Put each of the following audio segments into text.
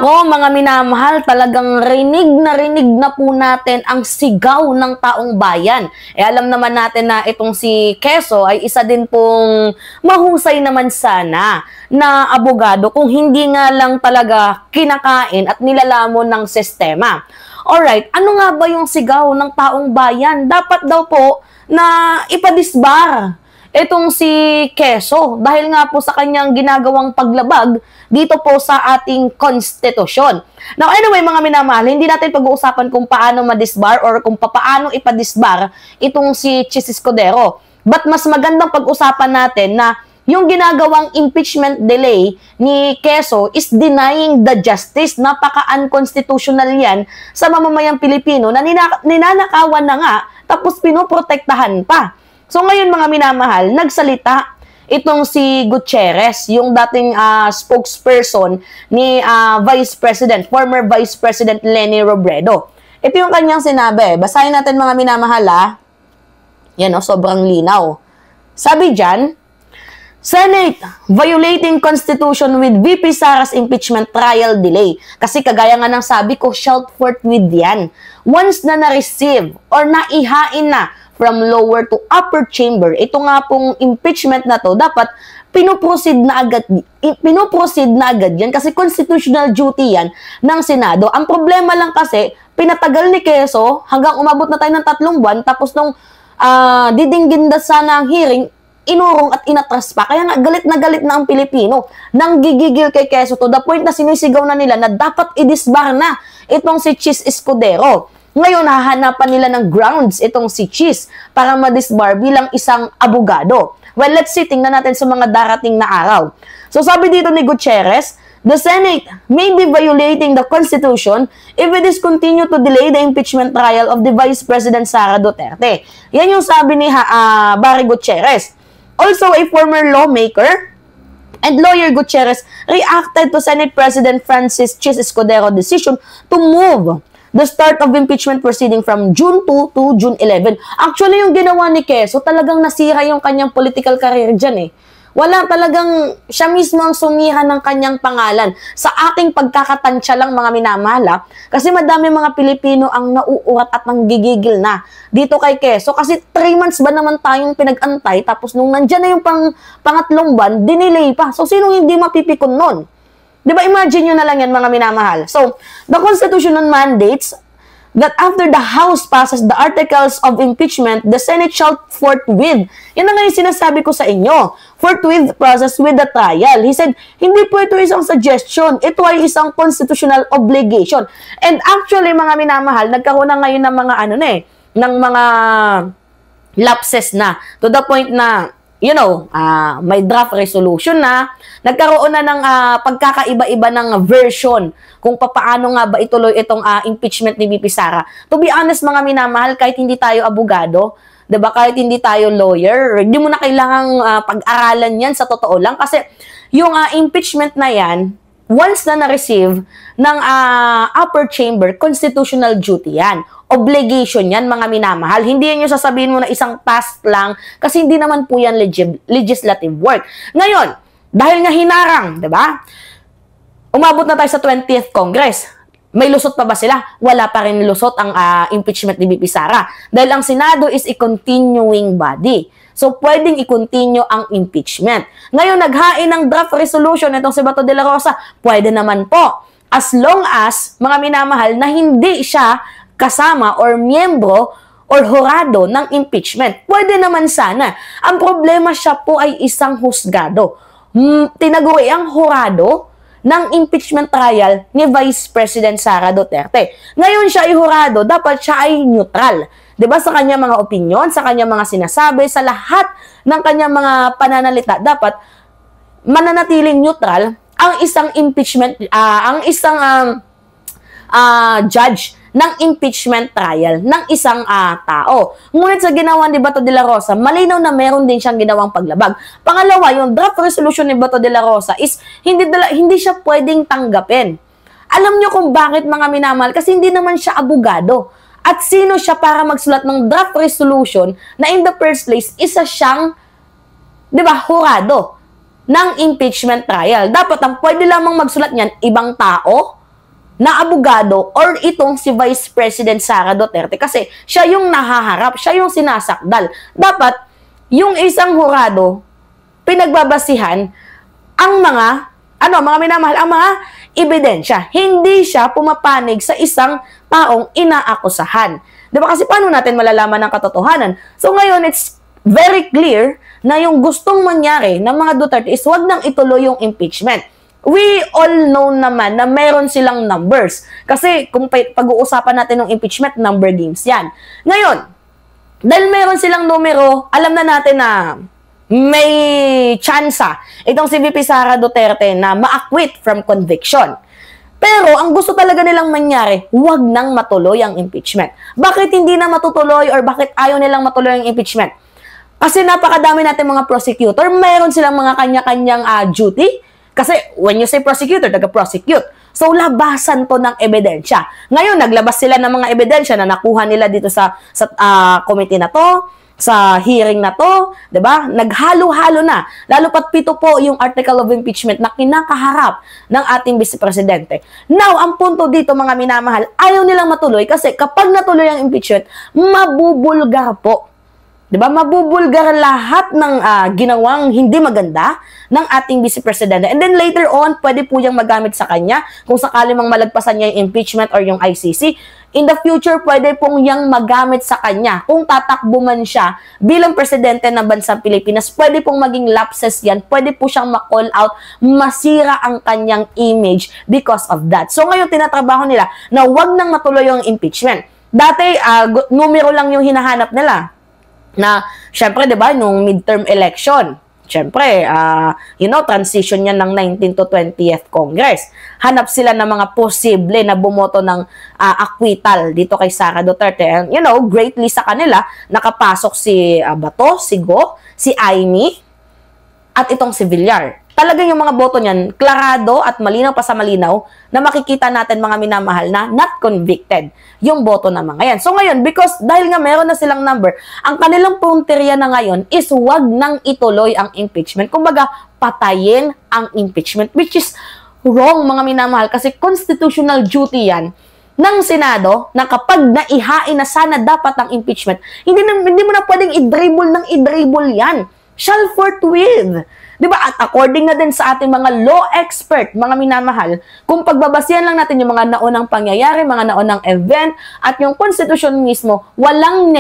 Nako mga minamahal, talagang rinig na po natin ang sigaw ng taong bayan. Alam naman natin na itong si Quezon ay isa din pong mahusay naman sana na abogado kung hindi nga lang talaga kinakain at nilalamon ng sistema. Alright, ano nga ba yung sigaw ng taong bayan? Dapat daw po na ipadisbar itong si Quezon dahil nga po sa kanyang ginagawang paglabag dito po sa ating konstitusyon. Now anyway mga minamahal, hindi natin pag-uusapan kung paano madisbar or kung paano ipadisbar itong si Chis Escudero. But mas magandang pag-usapan natin na yung ginagawang impeachment delay ni Quezon is denying the justice. Napaka-unconstitutional yan sa mamamayang Pilipino na ninanakawan na nga tapos pinoprotektahan pa. So ngayon mga minamahal, nagsalita itong si Gutierrez, yung dating spokesperson ni former Vice President Leni Robredo. Ito yung kanyang sinabi. Basahin natin mga minamahal. Yan sobrang linaw. Sabi dyan, Senate violating Constitution with VP Sara's impeachment trial delay. Kasi kagaya nga ng sabi ko, shout forthwith yan. Once na na-receive or naihain na from lower to upper chamber, ito nga pong impeachment na to, dapat pinoproceed na agad yan kasi constitutional duty yan ng Senado. Ang problema lang kasi, pinatagal ni Quezon hanggang umabot na tayo ng 3 buwan, tapos nung didinggin na sana ang hearing, inurong at inatras pa. Kaya nga, galit na ang Pilipino nang gigigil kay Quezon to the point na sinisigaw na nila na dapat i-disbar na itong si Chis Escudero. Ngayon, hahanapan nila ng grounds itong si Chis para ma-disbar bilang isang abogado. Well, let's see, tingnan natin sa mga darating na araw. So, sabi dito ni Gutierrez, the Senate may be violating the Constitution if it is continue to delay the impeachment trial of the Vice President Sara Duterte. Yan yung sabi ni Barry Gutierrez. Also, a former lawmaker and lawyer Gutierrez reacted to Senate President Francis Chis Escudero decision to move the start of impeachment proceeding from June 2 to June 11. Actually, yung ginawa ni Quezon, talagang nasira yung kanyang political career dyan . Wala talagang, siya mismo ang sumihan ng kanyang pangalan. Sa aking pagkakatansya lang mga minamahal, kasi madami mga Pilipino ang nauurat at nanggigigil na dito kay Quezon. Kasi 3 months ba naman tayong pinag-antay, tapos nung nandyan na yung pangatlong buwan, dinelay pa. So, sino hindi mapipikon nun? Diba, imagine nyo na lang yan mga minamahal. So, the Constitution mandates that after the House passes the articles of impeachment, the Senate shall forthwith. Yan na nga yung sinasabi ko sa inyo. Forthwith process with the trial. He said, hindi po ito isang suggestion. Ito ay isang constitutional obligation. And actually, mga minamahal, nagkaroon na ngayon ng mga ng mga lapses na. To the point na, may draft resolution na, nagkaroon na ng pagkakaiba-iba ng version kung paano nga ba ituloy itong impeachment ni VP Sara. To be honest, mga minamahal, kahit hindi tayo abogado, diba, kahit hindi tayo lawyer, hindi mo na kailangang pag-aralan yan sa totoo lang. Kasi yung impeachment na yan, once na na-receive ng upper chamber, constitutional duty yan. Obligation yan, mga minamahal. Hindi yan yung sasabihin mo na isang task lang kasi hindi naman po yan legislative work. Ngayon, dahil nga hinarang, diba? Umabot na tayo sa 20th Congress. May lusot pa ba sila? Wala pa rin lusot ang impeachment ni VP Sara. Dahil ang Senado is a continuing body. So, pwedeng i-continue ang impeachment. Ngayon, naghain ng draft resolution itong si Bato de la Rosa, pwede naman po. As long as, mga minamahal, na hindi siya kasama or miyembro or hurado ng impeachment. Pwede naman sana. Ang problema, siya po ay isang husgado. Tinaguri ang hurado ng impeachment trial ni Vice President Sara Duterte. Ngayon siya ay hurado, dapat siya ay neutral. Diba, sa kanyang mga opinyon, sa kanyang mga sinasabi, sa lahat ng kanyang mga pananalita, dapat mananatiling neutral ang isang impeachment, ang isang judge ng impeachment trial ng isang tao. Ngunit sa ginawa ni Bato de la Rosa, malinaw na meron din siyang ginawang paglabag. Pangalawa, yung draft resolution ni Bato de la Rosa is hindi siya pwedeng tanggapin. Alam nyo kung bakit, mga minamahal? Kasi hindi naman siya abogado. At sino siya para magsulat ng draft resolution na in the first place, isa siyang, hurado ng impeachment trial. Dapat ang pwede lamang magsulat niyan, ibang tao na abogado or itong si Vice President Sara Duterte kasi siya yung nahaharap, siya yung sinasakdal. Dapat yung isang hurado pinagbabasihan ang mga mga minamahal, ang mga ebidensya. Hindi siya pumapanig sa isang taong inaakusahan. Diba? Kasi paano natin malalaman ang katotohanan? So ngayon, it's very clear na yung gustong mangyari ng mga Duterte is wag nang ituloy yung impeachment. We all know naman na meron silang numbers. Kasi kung pag-uusapan natin ng impeachment, number games yan. Ngayon, dahil meron silang numero, alam na natin na may tsansa itong si VP Sara Duterte na ma-acquit from conviction. Pero ang gusto talaga nilang mangyari, huwag nang matuloy ang impeachment. Bakit hindi na matutuloy or bakit ayaw nilang matuloy ang impeachment? Kasi napakadami natin mga prosecutor, mayroon silang mga kanya-kanyang duty. Kasi when you say prosecutor, taga-prosecute. So, labasan to ng ebidensya. Ngayon, naglabas sila ng mga ebidensya na nakuha nila dito sa committee na to, sa hearing na to, 'di ba? Naghalo-halo na. Lalo pat 7 po yung article of impeachment na kinakaharap ng ating Vice Presidente. Now, ang punto dito mga minamahal, ayaw nilang matuloy kasi kapag natuloy ang impeachment, mabubulgar po. 'Di ba? Mabubulgar lahat ng ginawang hindi maganda ng ating Vice Presidente. And then later on, pwede po yang magamit sa kanya kung sakali mang malagpasan niya yung impeachment or yung ICC. In the future, pwede pong yang magamit sa kanya. Kung tatakbo man siya bilang presidente ng bansang Pilipinas, pwede pong maging lapses yan. Pwede po siyang ma-call out, masira ang kanyang image because of that. So ngayon, tinatrabaho nila na wag nang matuloy yung impeachment. Dati, numero lang yung hinahanap nila. Na, syempre, di ba, nung midterm election, syempre, transition yan ng 19th to 20th Congress. Hanap sila ng mga posible na bumoto ng acquittal dito kay Sara Duterte. And, greatly sa kanila, nakapasok si Bato, si Go, si Amy, at itong si Villar. Talagang yung mga boto niyan, klarado at malinaw pa sa malinaw na makikita natin mga minamahal na not convicted yung boto na mga yan. So ngayon, because dahil nga meron na silang number, ang kanilang punteriya na ngayon is wag nang ituloy ang impeachment. Kumbaga, patayin ang impeachment, which is wrong mga minamahal kasi constitutional duty yan ng Senado na kapag naihain na sana dapat ang impeachment, hindi mo na pwedeng i-dribble yan. Shall forthwith. Diba? At according na din sa ating mga law expert, mga minamahal, kung pagbabasihan lang natin yung mga naunang pangyayari, mga naunang event, at yung constitution mismo, walang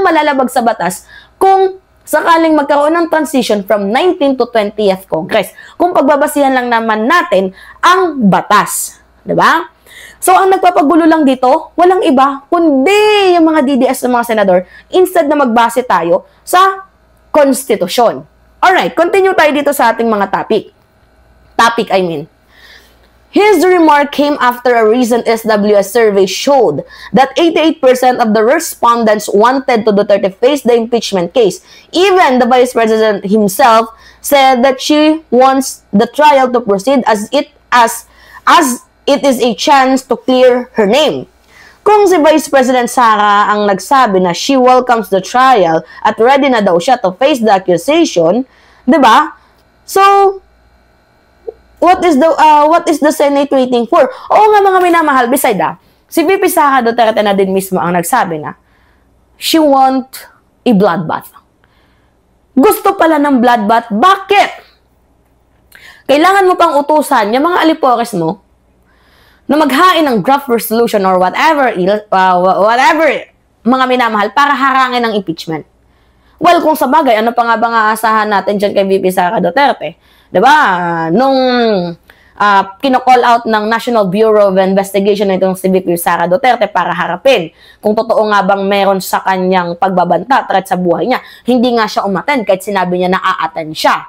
malalabag sa batas kung sakaling magkaroon ng transition from 19th to 20th Congress. Kung pagbabasihan lang naman natin ang batas. Diba? So, ang nagpapagulo lang dito, walang iba, kundi yung mga DDS ng mga senador, instead na magbase tayo sa konstitusyon. Alright, continue tayo dito sa ating mga topic. His remark came after a recent SWS survey showed that 88% of the respondents wanted to Duterte face the impeachment case. Even the Vice President himself said that she wants the trial to proceed as it is a chance to clear her name. Kung si Vice President Sara ang nagsabi na she welcomes the trial at ready na daw siya to face the accusation, 'di ba? So, what is the Senate waiting for? Oo nga mga minamahal, beside si VP Sara Duterte na din mismo ang nagsabi na she want a bloodbath. Gusto pala ng bloodbath. Bakit? Kailangan mo pang utusan yung mga alipores mo na maghain ng draft resolution or whatever mga minamahal para harangin ng impeachment. Well, kung sa bagay, ano pa nga ba nga asahan natin dyan kay VP Sara Duterte? Diba? Nung kino-call out ng National Bureau of Investigation itong si VP Sara Duterte para harapin kung totoo nga bang meron sa kanyang pagbabanta, threat sa buhay niya, hindi nga siya umattend kahit sinabi niya na a-attend siya.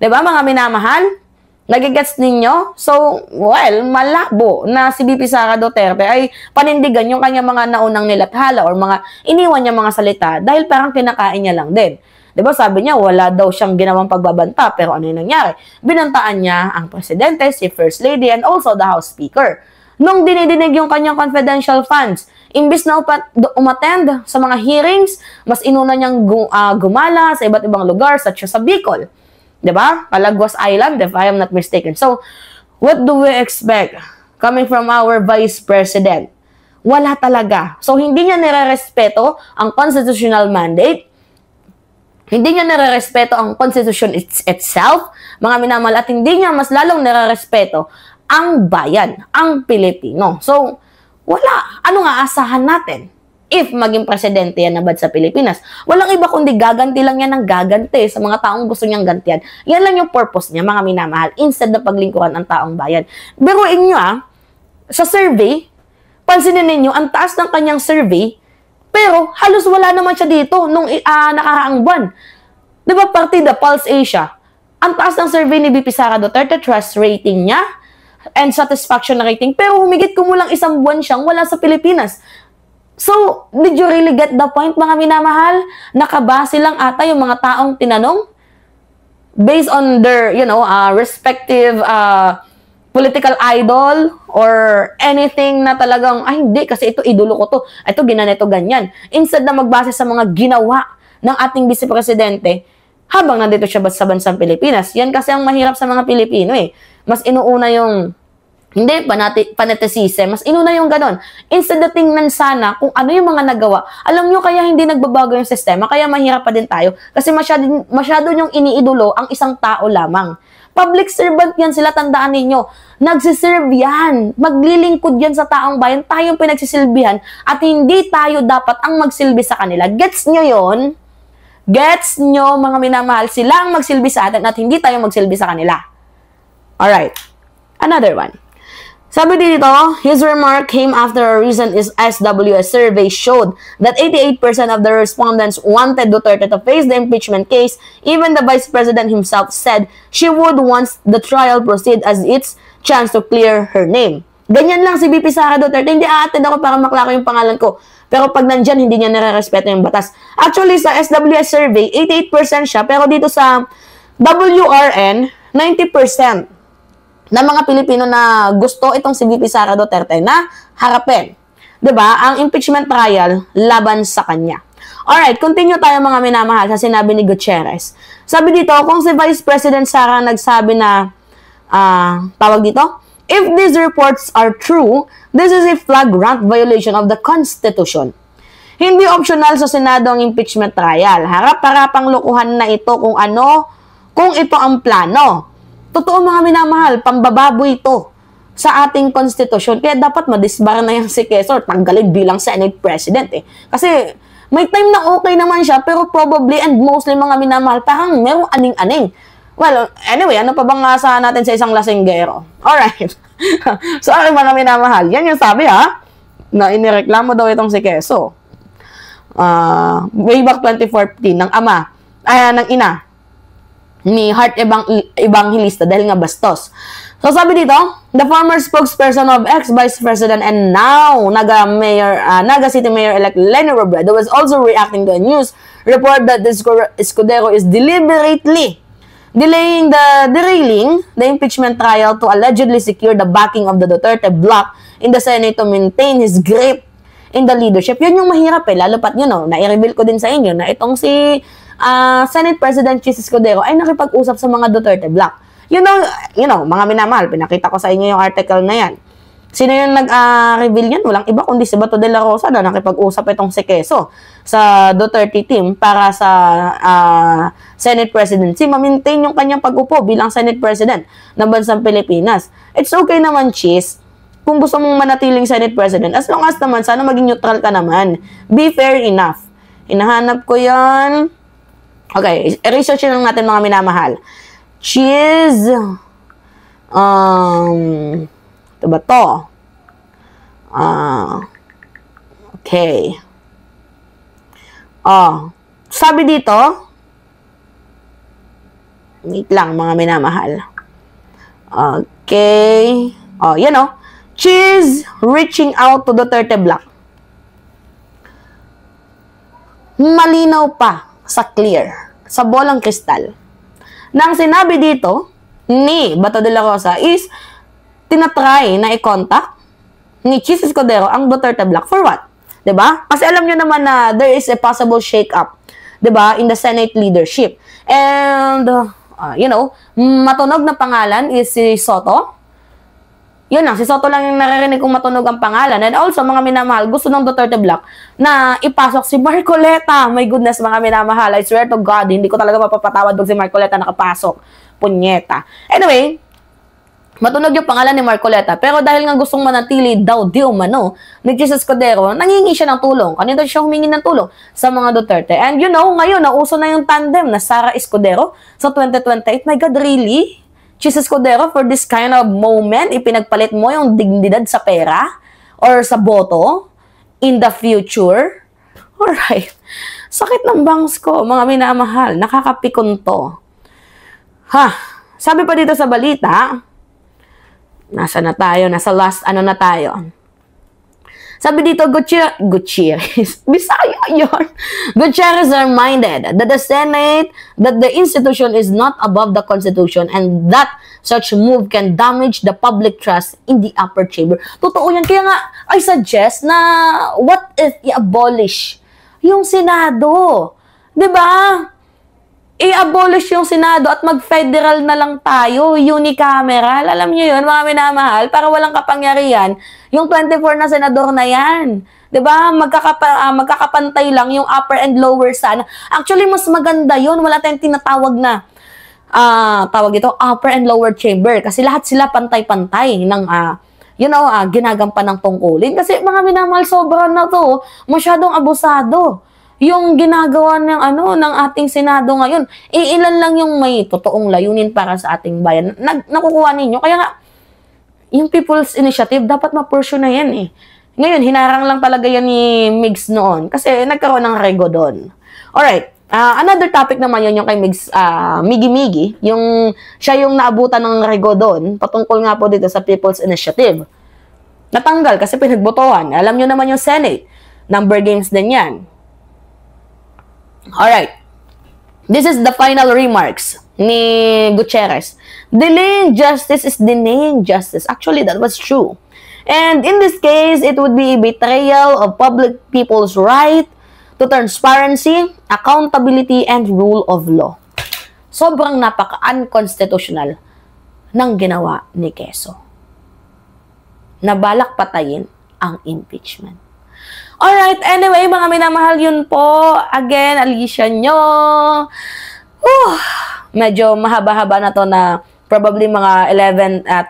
Diba mga minamahal? Nagigets ninyo? So, well, malabo na si VP Sara Duterte ay panindigan yung kanya mga naunang nilathala or mga iniwan niya mga salita dahil parang kinakain niya lang din. Diba sabi niya, wala daw siyang ginawang pagbabanta pero ano yung nangyari? Binantaan niya ang presidente, si First Lady, and also the House Speaker. Nung dinidinig yung kanyang confidential funds, imbis na umattend sa mga hearings, mas inuna niyang gumala sa iba't ibang lugar such as sa Bicol. Diba? Palaguas Island, if I am not mistaken. So, what do we expect? coming from our Vice President. Wala talaga. So, hindi niya nire-respeto ang constitutional mandate. Hindi niya nire-respeto ang Constitution itself, mga minamahal, at hindi niya mas lalong nire-respeto ang bayan, ang Pilipino. So, wala. Ano nga asahan natin? If maging presidente yan na bad sa Pilipinas, walang iba kundi gaganti lang yan ng gaganti sa mga taong gusto niyang gantian. Yan lang yung purpose niya, mga minamahal, instead na paglingkuran ang taong bayan. Biruin nyo sa survey, pansinin ninyo, ang taas ng kanyang survey, pero halos wala naman siya dito nung nakaraang buwan. Diba, partida Pulse Asia, ang taas ng survey ni VP Sara Duterte, trust rating niya, and satisfaction rating, pero humigit kumulang isang buwan siyang wala sa Pilipinas. So, did you really get the point, mga minamahal? Nakabase lang ata yung mga taong tinanong based on their, respective political idol or anything na talagang, ay hindi, kasi ito idolo ko to, ito ginanito ganyan. Instead na magbase sa mga ginawa ng ating Vice Presidente habang nandito siya sa bansang Pilipinas. Yan kasi ang mahirap sa mga Pilipino eh. Mas inuuna yung hindi, fanatism. Mas inuna yung ganon. Instead na tingnan sana kung ano yung mga nagawa. Alam nyo, kaya hindi nagbabago yung sistema, kaya mahirap pa din tayo. Kasi masyado yung iniidolo ang isang tao lamang. Public servant yan sila, tandaan ninyo. Nagsiserve yan. Maglilingkod yan sa taong bayan. Tayong pinagsisilbihan at hindi tayo dapat ang magsilbi sa kanila. Gets nyo yon? Gets nyo, mga minamahal, sila ang magsilbi sa atin at hindi tayo magsilbi sa kanila. Alright. Another one. Sabi dito, his remark came after a recent SWS survey showed that 88% of the respondents wanted Duterte to face the impeachment case. Even the Vice President himself said she would once the trial proceed as its chance to clear her name. Ganyan lang si VP Sara Duterte. Hindi aattend ako para maklaro yung pangalan ko. Pero pag nandyan, hindi niya nare-respeto yung batas. Actually, sa SWS survey, 88% siya. Pero dito sa WRN, 90%. Na mga Pilipino na gusto itong si VP Sara Duterte na harapin. 'Di ba? Ang impeachment trial laban sa kanya. Alright, continue tayo mga minamahal sa sinabi ni Gutierrez. Sabi dito, kung si Vice President Sara nagsabi na tawag dito, if these reports are true, this is a flagrant violation of the Constitution. Hindi optional sa Senado ang impeachment trial. Harap-harapang lokohan na ito kung ito ang plano. Totoo mga minamahal, pambababoy ito sa ating konstitusyon. Kaya dapat madisbar na yung si Quezon, tanggalin bilang Senate President eh. Kasi may time na okay naman siya, pero probably and mostly mga minamahal, parang merong aning-aning. Well, anyway, ano pa bang asahan natin sa isang lasinggero? Alright. Sorry mga minamahal. Yan yung sabi na inireklamo daw itong si Quezon. Way back 2014, ng ina, ni Heart Evangelista dahil nga bastos. So sabi dito, the former spokesperson of ex-Vice President and now Naga City Mayor-elect Leni Robredo was also reacting to a news report that Escudero is deliberately derailing the impeachment trial to allegedly secure the backing of the Duterte bloc in the Senate to maintain his grip in the leadership. Yun yung mahirap lalo pat nai-reveal ko din sa inyo na itong si Senate President Chis Escudero ay nakipag-usap sa mga Duterte bloc. You know, mga minamahal, pinakita ko sa inyo yung article na yan. Sino yung nag-reveal yan? Walang iba kundi si Bato de la Rosa na nakipag-usap itong si Quezon sa Duterte team para sa Senate presidency. Ma-maintain yung kanyang pag-upo bilang Senate President ng bansang Pilipinas. It's okay naman, Chis, kung gusto mong manatiling Senate President. As long as naman, sana maging neutral ka naman. Be fair enough. Hinahanap ko yan. Okay, research lang natin mga minamahal. Cheese. Ito ba to? Okay. Sabi dito, wait lang mga minamahal. Okay. Cheese reaching out to Duterte bloc. Malinaw pa sa clear, sa bolang kristal. Nang sinabi dito ni Bato de la Rosa is tinatry na i-contact ni Chis Escudero ang Duterte bloc for what? 'Di ba? Kasi alam niyo naman na there is a possible shake-up, 'di ba, in the Senate leadership. And matunog na pangalan is si Soto. Yun lang, si Soto lang yung naririnig kong matunog ang pangalan. And also, mga minamahal, gusto ng Duterte Block na ipasok si Marcoleta. My goodness, mga minamahal. I swear to God, hindi ko talaga mapapatawad pag si Marcoleta nakapasok. Punyeta. Anyway, matunog yung pangalan ni Marcoleta. Pero dahil nga gustong manatili daw di umano ni Jesus Escudero, nangingi siya ng tulong. Kanina siya humingi ng tulong sa mga Duterte. And you know, ngayon, nauso na yung tandem na Sara Escudero sa 2028. My God, really? Jesus Escudero, for this kind of moment, ipinagpalit mo yung dignidad sa pera or sa boto in the future? Alright. Sakit ng bangs ko, mga minamahal. Nakakapikon to. Ha? Sabi pa dito sa balita, nasa na tayo? Nasa last ano na tayo? Sabi dito, Gutierrez. Bisaya yun. Gutierrez reminded that the Senate, that the institution is not above the Constitution and that such move can damage the public trust in the upper chamber. Totoo yan. Kaya nga, I suggest na what if i-abolish yung Senado? Diba? I-abolish yung Senado at mag-federal na lang tayo, unicameral. Alam niyo yun, mga minamahal, para walang kapangyarihan, yung 24 na senador na yan. Diba? Magkakapantay lang yung upper and lower sana. Actually, mas maganda yun. Wala tayong tinatawag na tawag ito, upper and lower chamber. Kasi lahat sila pantay-pantay ng ginagampan ng tungkulin. Kasi mga minamahal, sobra na to. Masyadong abusado yung ginagawa ng ating Senado ngayon. Ilan lang yung may totoong layunin para sa ating bayan. Nakukuha ninyo. Kaya nga, yung People's Initiative, dapat ma-pursue na yan eh. Ngayon, hinarang lang talaga yan ni Migs noon. Kasi nagkaroon ng rego doon. Alright. Another topic naman yun yung kay Migs, Migi-Migi. Siya yung naabutan ng rego doon. Patungkol nga po dito sa People's Initiative. Natanggal kasi pinagbotohan. Alam nyo naman yung Senate. Number games din yan. Alright. This is the final remarks ni Gutierrez. Delaying justice is denying justice. Actually, that was true. And in this case, it would be a betrayal of public people's right to transparency, accountability, and rule of law. Sobrang napaka-unconstitutional ng ginawa ni Quezon. Nabalak patayin ang impeachment. Alright, anyway, mga minamahal, yun po. Again, Alicia nyo. Medyo mahaba-haba na to na probably mga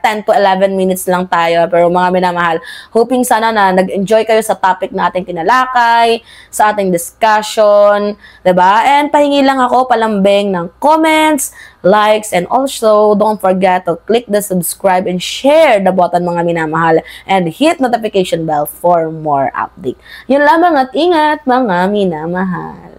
10 to 11 minutes lang tayo. Pero mga minamahal, hoping sana na nag-enjoy kayo sa topic na ating tinalakay, sa ating discussion, diba? And pahingi lang ako palambing ng comments, likes, and also don't forget to click the subscribe and share the button, mga minamahal, and hit notification bell for more update. Yun lamang at ingat, mga minamahal.